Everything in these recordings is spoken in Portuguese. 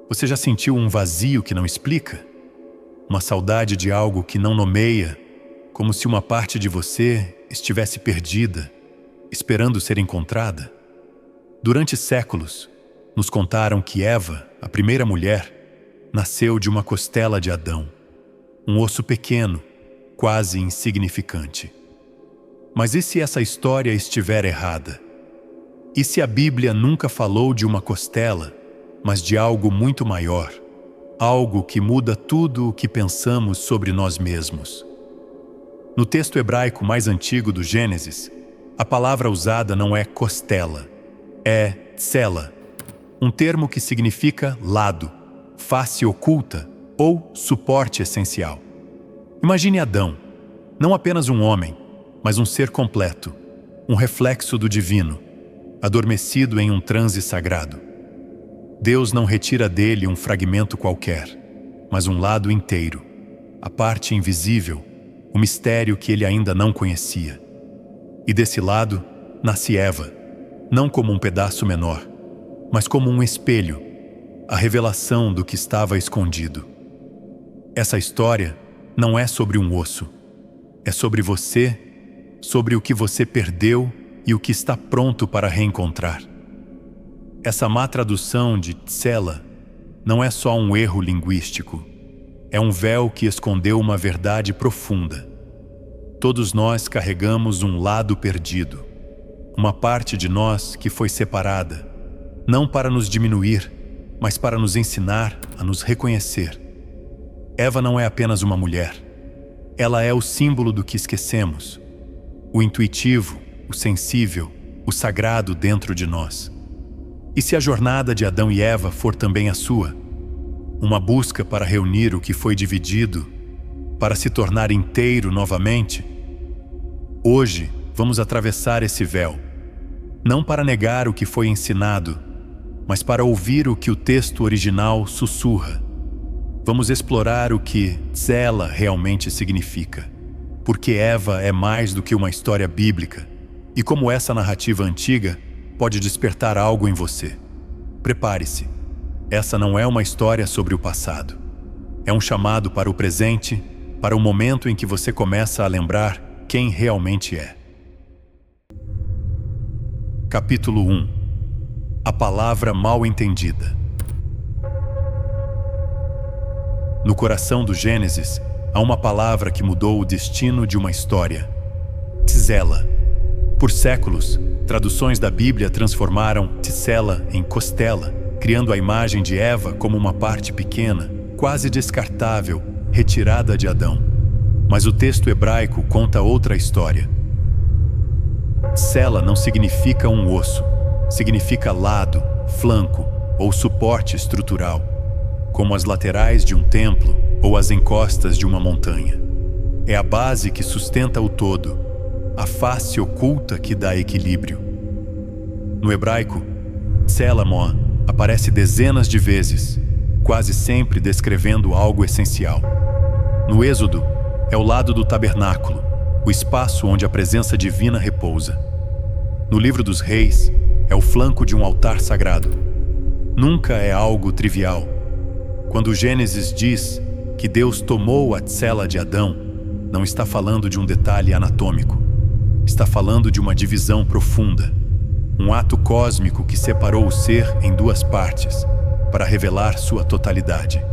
Você já sentiu um vazio que não explica? Uma saudade de algo que não nomeia, como se uma parte de você estivesse perdida, esperando ser encontrada? Durante séculos, nos contaram que Eva, a primeira mulher, nasceu de uma costela de Adão, um osso pequeno, quase insignificante. Mas e se essa história estiver errada? E se a Bíblia nunca falou de uma costela, mas de algo muito maior, algo que muda tudo o que pensamos sobre nós mesmos? No texto hebraico mais antigo do Gênesis, a palavra usada não é costela, é tsela, um termo que significa lado, face oculta ou suporte essencial. Imagine Adão, não apenas um homem, mas um ser completo, um reflexo do divino, adormecido em um transe sagrado. Deus não retira dele um fragmento qualquer, mas um lado inteiro, a parte invisível, o mistério que ele ainda não conhecia. E desse lado nasce Eva, não como um pedaço menor, mas como um espelho, a revelação do que estava escondido. Essa história não é sobre um osso, é sobre você, sobre o que você perdeu e o que está pronto para reencontrar. Essa má tradução de tsela não é só um erro linguístico, é um véu que escondeu uma verdade profunda. Todos nós carregamos um lado perdido, uma parte de nós que foi separada, não para nos diminuir, mas para nos ensinar a nos reconhecer. Eva não é apenas uma mulher, ela é o símbolo do que esquecemos, o intuitivo, o sensível, o sagrado dentro de nós. E se a jornada de Adão e Eva for também a sua, uma busca para reunir o que foi dividido, para se tornar inteiro novamente, hoje vamos atravessar esse véu, não para negar o que foi ensinado, mas para ouvir o que o texto original sussurra. Vamos explorar o que tsela realmente significa, porque Eva é mais do que uma história bíblica, e como essa narrativa antiga pode despertar algo em você. Prepare-se. Essa não é uma história sobre o passado. É um chamado para o presente, para o momento em que você começa a lembrar quem realmente é. Capítulo 1. A palavra mal entendida. No coração do Gênesis, há uma palavra que mudou o destino de uma história. Tsela. Por séculos, traduções da Bíblia transformaram tsela em costela, criando a imagem de Eva como uma parte pequena, quase descartável, retirada de Adão. Mas o texto hebraico conta outra história. Tsela não significa um osso, significa lado, flanco ou suporte estrutural, como as laterais de um templo ou as encostas de uma montanha. É a base que sustenta o todo, a face oculta que dá equilíbrio. No hebraico, tselamon aparece dezenas de vezes, quase sempre descrevendo algo essencial. No Êxodo, é o lado do tabernáculo, o espaço onde a presença divina repousa. No Livro dos Reis, é o flanco de um altar sagrado. Nunca é algo trivial. Quando o Gênesis diz que Deus tomou a tsela de Adão, não está falando de um detalhe anatômico. Está falando de uma divisão profunda, um ato cósmico que separou o ser em duas partes, para revelar sua totalidade.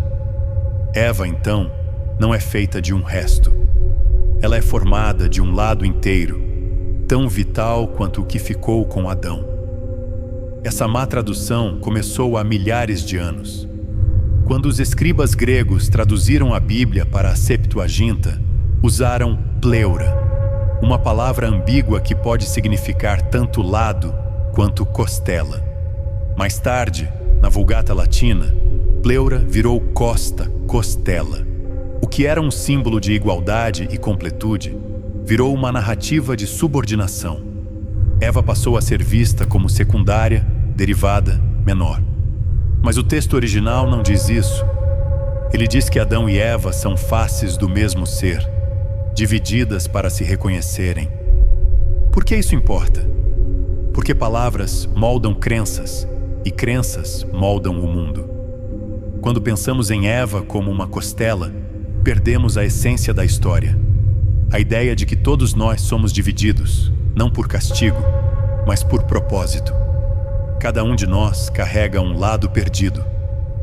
Eva, então, não é feita de um resto. Ela é formada de um lado inteiro, tão vital quanto o que ficou com Adão. Essa má tradução começou há milhares de anos. Quando os escribas gregos traduziram a Bíblia para a Septuaginta, usaram pleura, uma palavra ambígua que pode significar tanto lado quanto costela. Mais tarde, na Vulgata Latina, pleura virou costa, costela. O que era um símbolo de igualdade e completude, virou uma narrativa de subordinação. Eva passou a ser vista como secundária, derivada, menor. Mas o texto original não diz isso. Ele diz que Adão e Eva são faces do mesmo ser, divididas para se reconhecerem. Por que isso importa? Porque palavras moldam crenças e crenças moldam o mundo. Quando pensamos em Eva como uma costela, perdemos a essência da história. A ideia de que todos nós somos divididos, não por castigo, mas por propósito. Cada um de nós carrega um lado perdido,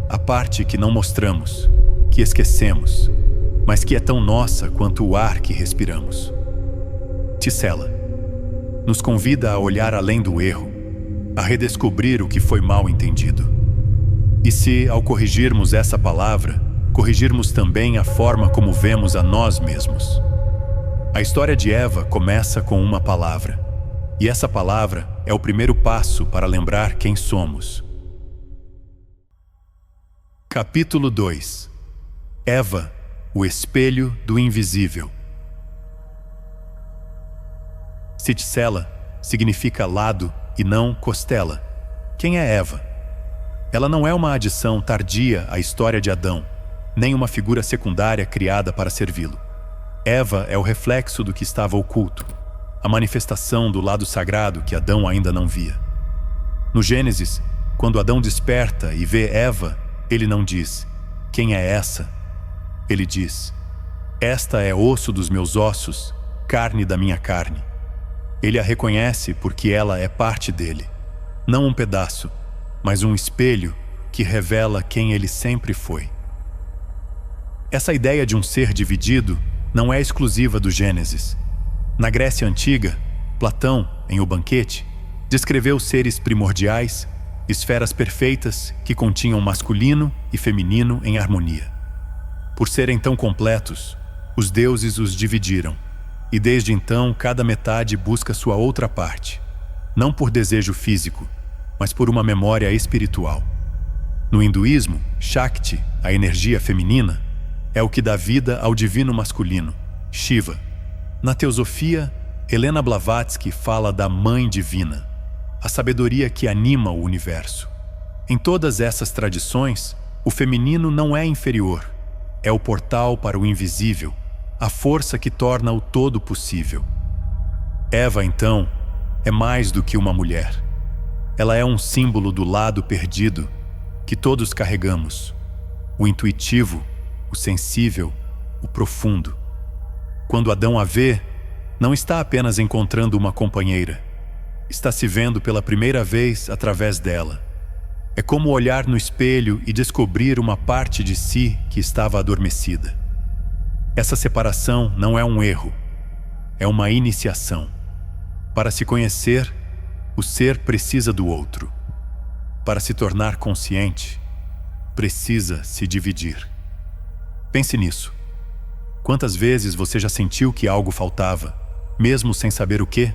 a parte que não mostramos, que esquecemos, mas que é tão nossa quanto o ar que respiramos. Ticela nos convida a olhar além do erro, a redescobrir o que foi mal entendido. E se, ao corrigirmos essa palavra, corrigirmos também a forma como vemos a nós mesmos? A história de Eva começa com uma palavra, e essa palavra é o primeiro passo para lembrar quem somos. Capítulo 2. Eva, o espelho do invisível. Ticela significa lado e não costela. Quem é Eva? Ela não é uma adição tardia à história de Adão, nem uma figura secundária criada para servi-lo. Eva é o reflexo do que estava oculto, a manifestação do lado sagrado que Adão ainda não via. No Gênesis, quando Adão desperta e vê Eva, ele não diz: "Quem é essa?" Ele diz: "Esta é osso dos meus ossos, carne da minha carne." Ele a reconhece porque ela é parte dele, não um pedaço, mas um espelho que revela quem ele sempre foi. Essa ideia de um ser dividido não é exclusiva do Gênesis. Na Grécia Antiga, Platão, em O Banquete, descreveu seres primordiais, esferas perfeitas que continham masculino e feminino em harmonia. Por serem tão completos, os deuses os dividiram, e desde então cada metade busca sua outra parte, não por desejo físico, mas por uma memória espiritual. No hinduísmo, Shakti, a energia feminina, é o que dá vida ao divino masculino, Shiva. Na teosofia, Helena Blavatsky fala da Mãe Divina, a sabedoria que anima o universo. Em todas essas tradições, o feminino não é inferior, é o portal para o invisível, a força que torna o todo possível. Eva, então, é mais do que uma mulher. Ela é um símbolo do lado perdido que todos carregamos, o intuitivo, o sensível, o profundo. Quando Adão a vê, não está apenas encontrando uma companheira, está se vendo pela primeira vez através dela. É como olhar no espelho e descobrir uma parte de si que estava adormecida. Essa separação não é um erro, é uma iniciação. Para se conhecer, o ser precisa do outro. Para se tornar consciente, precisa se dividir. Pense nisso. Quantas vezes você já sentiu que algo faltava, mesmo sem saber o quê?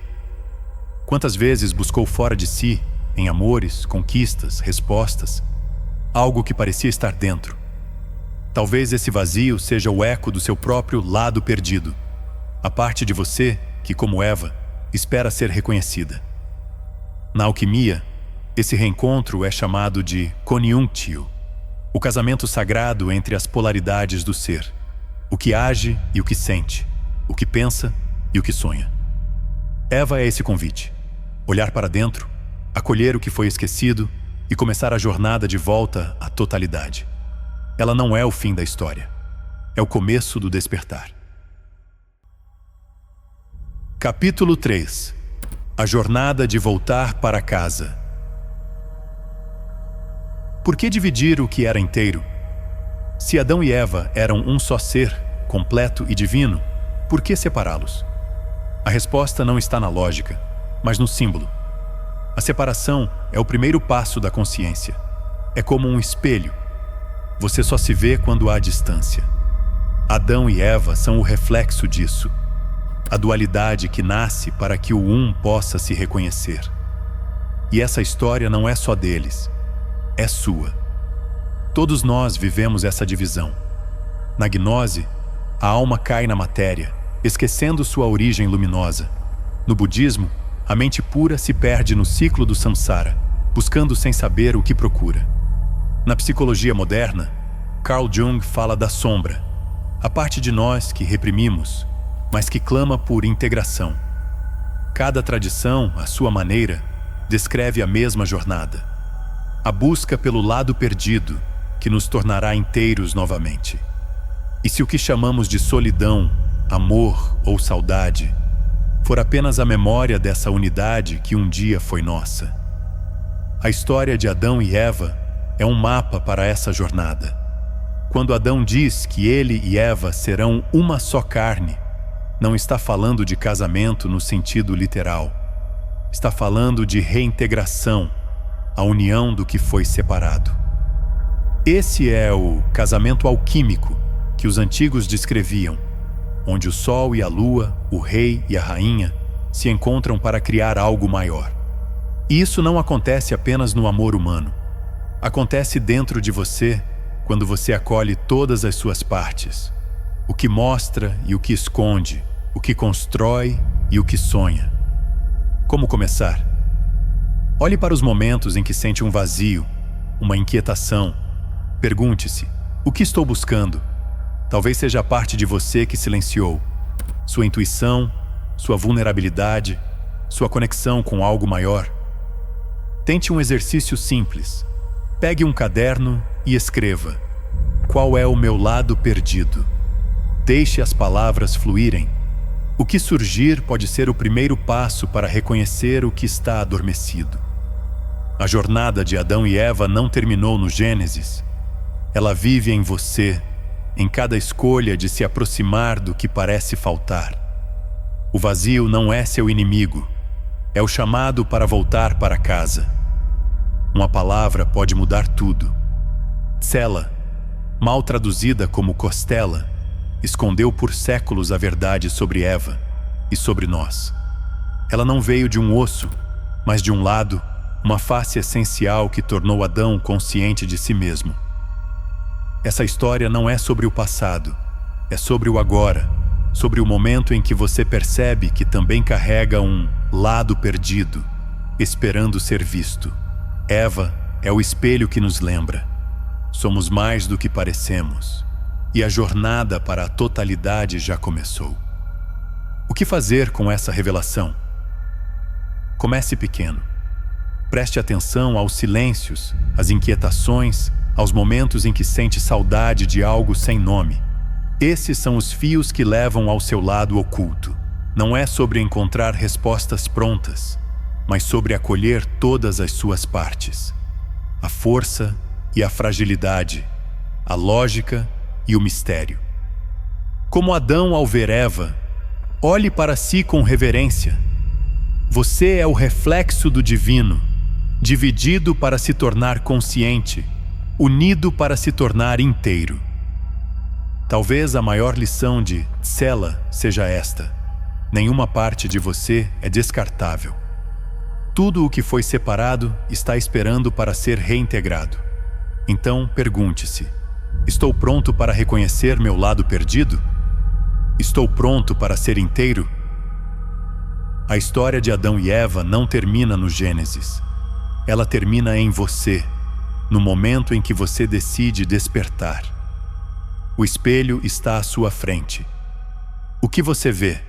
Quantas vezes buscou fora de si, em amores, conquistas, respostas, algo que parecia estar dentro? Talvez esse vazio seja o eco do seu próprio lado perdido, a parte de você que, como Eva, espera ser reconhecida. Na alquimia, esse reencontro é chamado de conjunctio, o casamento sagrado entre as polaridades do ser, o que age e o que sente, o que pensa e o que sonha. Eva é esse convite: olhar para dentro, acolher o que foi esquecido e começar a jornada de volta à totalidade. Ela não é o fim da história, é o começo do despertar. Capítulo 3. A jornada de voltar para casa. Por que dividir o que era inteiro? Se Adão e Eva eram um só ser, completo e divino, por que separá-los? A resposta não está na lógica, mas no símbolo. A separação é o primeiro passo da consciência. É como um espelho. Você só se vê quando há distância. Adão e Eva são o reflexo disso. A dualidade que nasce para que o um possa se reconhecer. E essa história não é só deles, é sua. Todos nós vivemos essa divisão. Na gnose, a alma cai na matéria, esquecendo sua origem luminosa. No budismo, a mente pura se perde no ciclo do samsara, buscando sem saber o que procura. Na psicologia moderna, Carl Jung fala da sombra, a parte de nós que reprimimos, mas que clama por integração. Cada tradição, à sua maneira, descreve a mesma jornada. A busca pelo lado perdido, que nos tornará inteiros novamente. E se o que chamamos de solidão, amor ou saudade for apenas a memória dessa unidade que um dia foi nossa? A história de Adão e Eva é um mapa para essa jornada. Quando Adão diz que ele e Eva serão uma só carne, não está falando de casamento no sentido literal. Está falando de reintegração, a união do que foi separado. Esse é o casamento alquímico que os antigos descreviam, onde o sol e a lua, o rei e a rainha, se encontram para criar algo maior. E isso não acontece apenas no amor humano. Acontece dentro de você quando você acolhe todas as suas partes, o que mostra e o que esconde, o que constrói e o que sonha. Como começar? Olhe para os momentos em que sente um vazio, uma inquietação. Pergunte-se: o que estou buscando? Talvez seja a parte de você que silenciou. Sua intuição, sua vulnerabilidade, sua conexão com algo maior. Tente um exercício simples. Pegue um caderno e escreva: qual é o meu lado perdido? Deixe as palavras fluírem. O que surgir pode ser o primeiro passo para reconhecer o que está adormecido. A jornada de Adão e Eva não terminou no Gênesis. Ela vive em você, em cada escolha de se aproximar do que parece faltar. O vazio não é seu inimigo, é o chamado para voltar para casa. Uma palavra pode mudar tudo. Tsela, mal traduzida como costela, escondeu por séculos a verdade sobre Eva e sobre nós. Ela não veio de um osso, mas de um lado, uma face essencial que tornou Adão consciente de si mesmo. Essa história não é sobre o passado, é sobre o agora, sobre o momento em que você percebe que também carrega um lado perdido, esperando ser visto. Eva é o espelho que nos lembra. Somos mais do que parecemos, e a jornada para a totalidade já começou. O que fazer com essa revelação? Comece pequeno. Preste atenção aos silêncios, às inquietações, aos momentos em que sente saudade de algo sem nome. Esses são os fios que levam ao seu lado oculto. Não é sobre encontrar respostas prontas, mas sobre acolher todas as suas partes. A força e a fragilidade, a lógica e o mistério. Como Adão ao ver Eva, olhe para si com reverência. Você é o reflexo do divino, dividido para se tornar consciente, unido para se tornar inteiro. Talvez a maior lição de Tsela seja esta: nenhuma parte de você é descartável. Tudo o que foi separado está esperando para ser reintegrado. Então, pergunte-se: estou pronto para reconhecer meu lado perdido? Estou pronto para ser inteiro? A história de Adão e Eva não termina no Gênesis. Ela termina em você, no momento em que você decide despertar. O espelho está à sua frente. O que você vê?